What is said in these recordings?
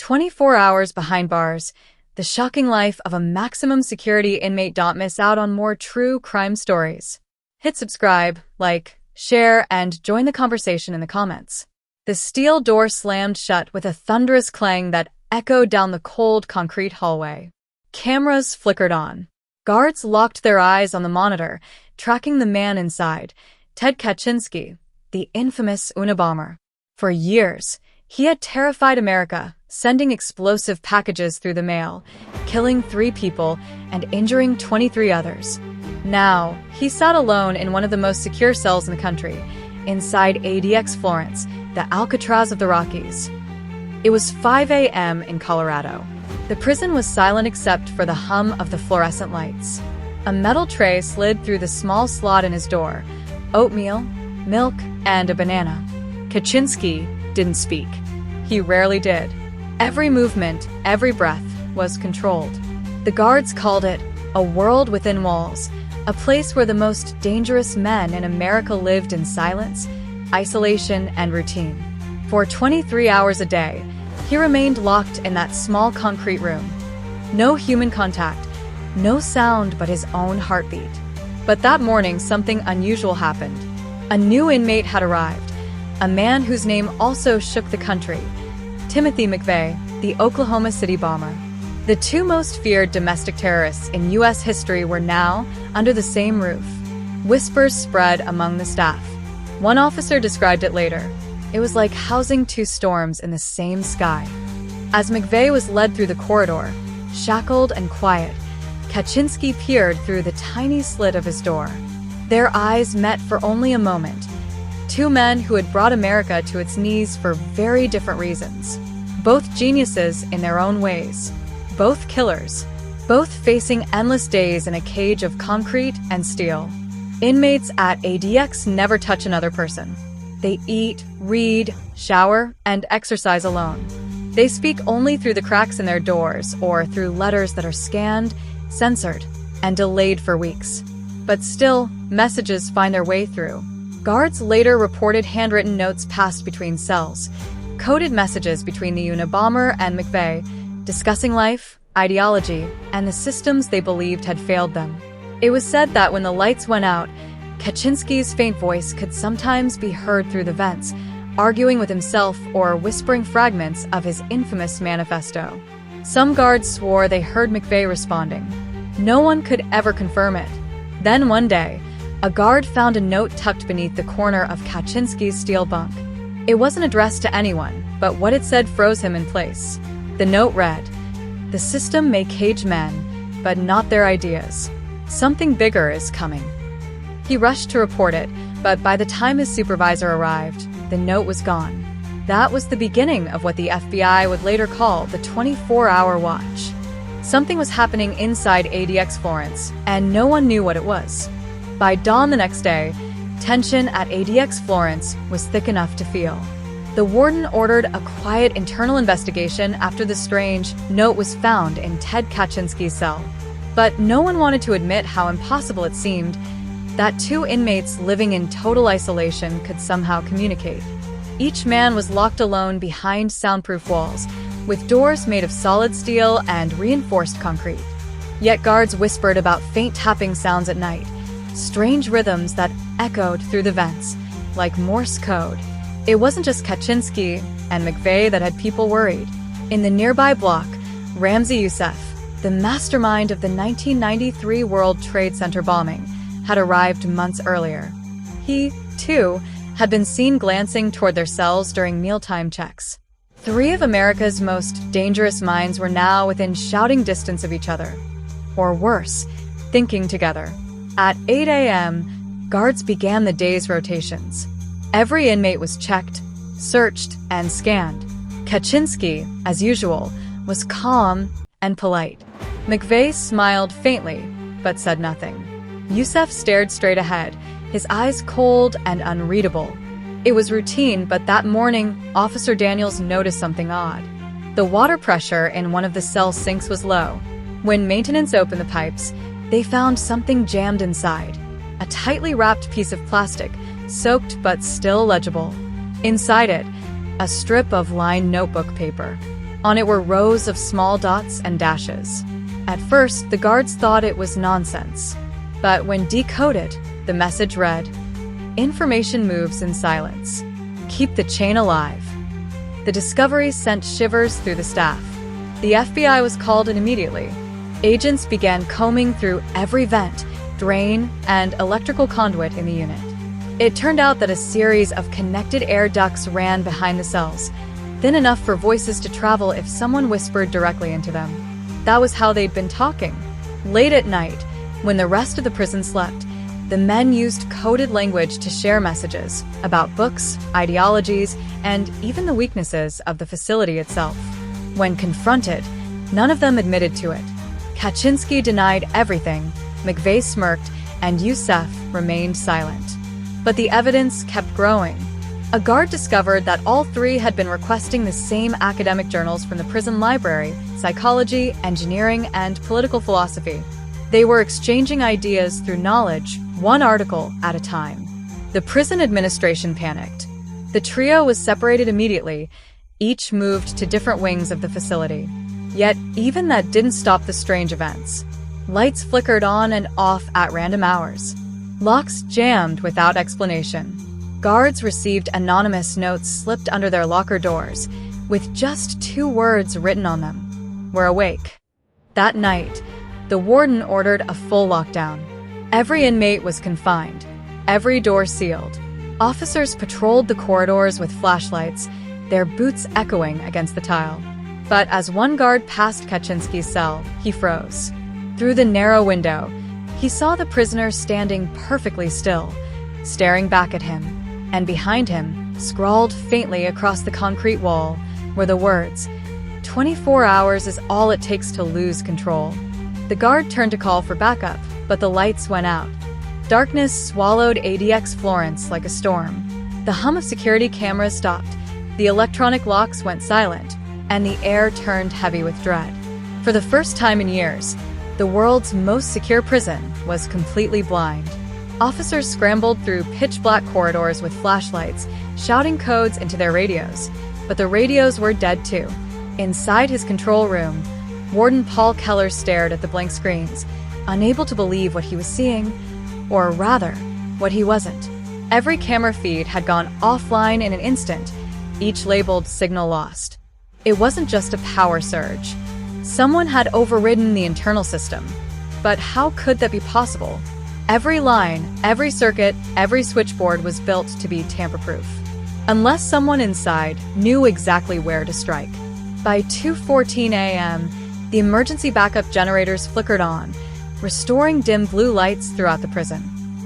24 hours behind bars. The shocking life of a maximum security inmate. Don't miss out on more true crime stories. Hit subscribe, like, share, and join the conversation in the comments. The steel door slammed shut with a thunderous clang that echoed down the cold concrete hallway. Cameras flickered on. Guards locked their eyes on the monitor, tracking the man inside, Ted Kaczynski, the infamous Unabomber. For years, he had terrified America, sending explosive packages through the mail, killing 3 people and injuring 23 others. Now, he sat alone in one of the most secure cells in the country, inside ADX Florence, the Alcatraz of the Rockies. It was 5 a.m. in Colorado. The prison was silent except for the hum of the fluorescent lights. A metal tray slid through the small slot in his door. Oatmeal, milk, and a banana. Kaczynski didn't speak. He rarely did. Every movement, every breath was controlled. The guards called it a world within walls, a place where the most dangerous men in America lived in silence, isolation, and routine. For 23 hours a day, he remained locked in that small concrete room. No human contact, no sound but his own heartbeat. But that morning, something unusual happened. A new inmate had arrived, a man whose name also shook the country, Timothy McVeigh, the Oklahoma City bomber. The 2 most feared domestic terrorists in U.S. history were now under the same roof. Whispers spread among the staff. One officer described it later. It was like housing 2 storms in the same sky. As McVeigh was led through the corridor, shackled and quiet, Kaczynski peered through the tiny slit of his door. Their eyes met for only a moment. 2 men who had brought America to its knees for very different reasons. Both geniuses in their own ways. Both killers. Both facing endless days in a cage of concrete and steel. Inmates at ADX never touch another person. They eat, read, shower, and exercise alone. They speak only through the cracks in their doors or through letters that are scanned, censored, and delayed for weeks. But still, messages find their way through. Guards later reported handwritten notes passed between cells, coded messages between the Unabomber and McVeigh, discussing life, ideology, and the systems they believed had failed them. It was said that when the lights went out, Kaczynski's faint voice could sometimes be heard through the vents, arguing with himself or whispering fragments of his infamous manifesto. Some guards swore they heard McVeigh responding. No one could ever confirm it. Then one day, a guard found a note tucked beneath the corner of Kaczynski's steel bunk. It wasn't addressed to anyone, but what it said froze him in place. The note read, "The system may cage men, but not their ideas. Something bigger is coming." He rushed to report it, but by the time his supervisor arrived, the note was gone. That was the beginning of what the FBI would later call the 24-hour watch. Something was happening inside ADX Florence, and no one knew what it was. By dawn the next day, tension at ADX Florence was thick enough to feel. The warden ordered a quiet internal investigation after the strange note was found in Ted Kaczynski's cell. But no one wanted to admit how impossible it seemed that 2 inmates living in total isolation could somehow communicate. Each man was locked alone behind soundproof walls, with doors made of solid steel and reinforced concrete. Yet guards whispered about faint tapping sounds at night, strange rhythms that echoed through the vents, like Morse code. It wasn't just Kaczynski and McVeigh that had people worried. In the nearby block, Ramzi Youssef, the mastermind of the 1993 World Trade Center bombing, had arrived months earlier. He, too, had been seen glancing toward their cells during mealtime checks. 3 of America's most dangerous minds were now within shouting distance of each other. Or worse, thinking together. At 8 a.m., guards began the day's rotations. Every inmate was checked, searched, and scanned. Kaczynski, as usual, was calm and polite. McVeigh smiled faintly, but said nothing. Youssef stared straight ahead, his eyes cold and unreadable. It was routine, but that morning, Officer Daniels noticed something odd. The water pressure in one of the cell sinks was low. When maintenance opened the pipes, they found something jammed inside. A tightly wrapped piece of plastic, soaked but still legible. Inside it, a strip of lined notebook paper. On it were rows of small dots and dashes. At first, the guards thought it was nonsense. But when decoded, the message read, "Information moves in silence. Keep the chain alive." The discovery sent shivers through the staff. The FBI was called in immediately. Agents began combing through every vent, drain, and electrical conduit in the unit. It turned out that a series of connected air ducts ran behind the cells, thin enough for voices to travel if someone whispered directly into them. That was how they'd been talking. Late at night, when the rest of the prison slept, the men used coded language to share messages about books, ideologies, and even the weaknesses of the facility itself. When confronted, none of them admitted to it. Kaczynski denied everything, McVeigh smirked, and Youssef remained silent. But the evidence kept growing. A guard discovered that all three had been requesting the same academic journals from the prison library: psychology, engineering, and political philosophy. They were exchanging ideas through knowledge, one article at a time. The prison administration panicked. The trio was separated immediately. Each moved to different wings of the facility. Yet, even that didn't stop the strange events. Lights flickered on and off at random hours. Locks jammed without explanation. Guards received anonymous notes slipped under their locker doors, with just 2 words written on them: "We're awake." That night, the warden ordered a full lockdown. Every inmate was confined, every door sealed. Officers patrolled the corridors with flashlights, their boots echoing against the tile. But as one guard passed Kaczynski's cell, he froze. Through the narrow window, he saw the prisoner standing perfectly still, staring back at him, and behind him, scrawled faintly across the concrete wall, were the words, "24 hours is all it takes to lose control." The guard turned to call for backup, but the lights went out. Darkness swallowed ADX Florence like a storm. The hum of security cameras stopped, the electronic locks went silent, and the air turned heavy with dread. For the first time in years, the world's most secure prison was completely blind. Officers scrambled through pitch-black corridors with flashlights, shouting codes into their radios. But the radios were dead too. Inside his control room, Warden Paul Keller stared at the blank screens, unable to believe what he was seeing, or rather, what he wasn't. Every camera feed had gone offline in an instant, each labeled "signal lost." It wasn't just a power surge. Someone had overridden the internal system. But how could that be possible? Every line, every circuit, every switchboard was built to be tamper-proof. Unless someone inside knew exactly where to strike. By 2:14 a.m., the emergency backup generators flickered on, restoring dim blue lights throughout the prison.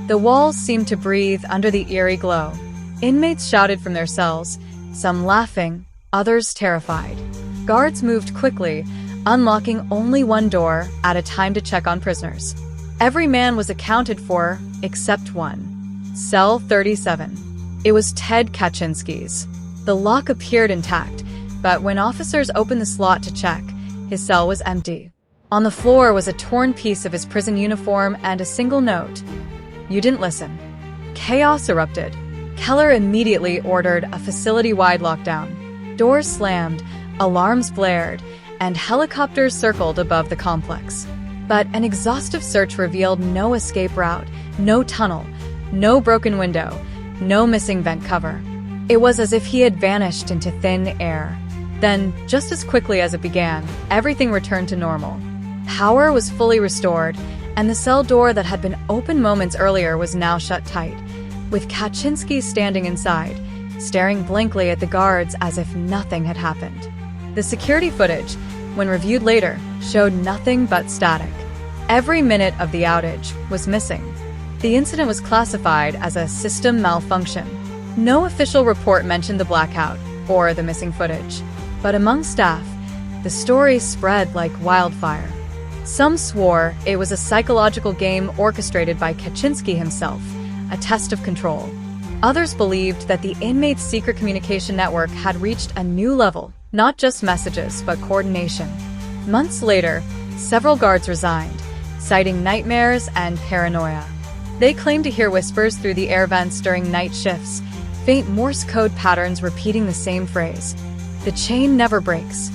The walls seemed to breathe under the eerie glow. Inmates shouted from their cells, some laughing, others terrified. Guards moved quickly, unlocking only one door at a time to check on prisoners. Every man was accounted for except one. Cell 37. It was Ted Kaczynski's. The lock appeared intact, but when officers opened the slot to check, his cell was empty. On the floor was a torn piece of his prison uniform and a single note. "You didn't listen." Chaos erupted. Keller immediately ordered a facility-wide lockdown. Doors slammed, alarms blared, and helicopters circled above the complex. But an exhaustive search revealed no escape route, no tunnel, no broken window, no missing vent cover. It was as if he had vanished into thin air. Then, just as quickly as it began, everything returned to normal. Power was fully restored, and the cell door that had been open moments earlier was now shut tight, with Kaczynski standing inside, staring blankly at the guards as if nothing had happened. The security footage, when reviewed later, showed nothing but static. Every minute of the outage was missing. The incident was classified as a system malfunction. No official report mentioned the blackout or the missing footage. But among staff, the story spread like wildfire. Some swore it was a psychological game orchestrated by Kaczynski himself, a test of control. Others believed that the inmates' secret communication network had reached a new level, not just messages, but coordination. Months later, several guards resigned, citing nightmares and paranoia. They claimed to hear whispers through the air vents during night shifts, faint Morse code patterns repeating the same phrase. The chain never breaks.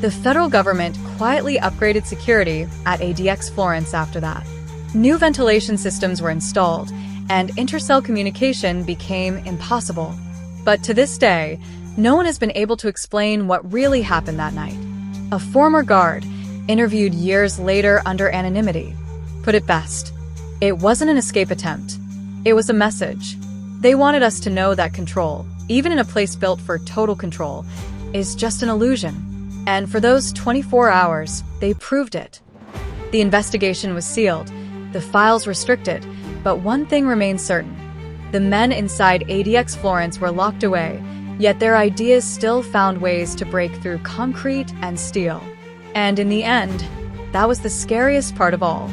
The federal government quietly upgraded security at ADX Florence after that. New ventilation systems were installed, and intercell communication became impossible. But to this day, no one has been able to explain what really happened that night. A former guard, interviewed years later under anonymity, put it best. It wasn't an escape attempt. It was a message. They wanted us to know that control, even in a place built for total control, is just an illusion. And for those 24 hours, they proved it. The investigation was sealed, the files restricted, but one thing remained certain. The men inside ADX Florence were locked away, yet their ideas still found ways to break through concrete and steel. And in the end, that was the scariest part of all.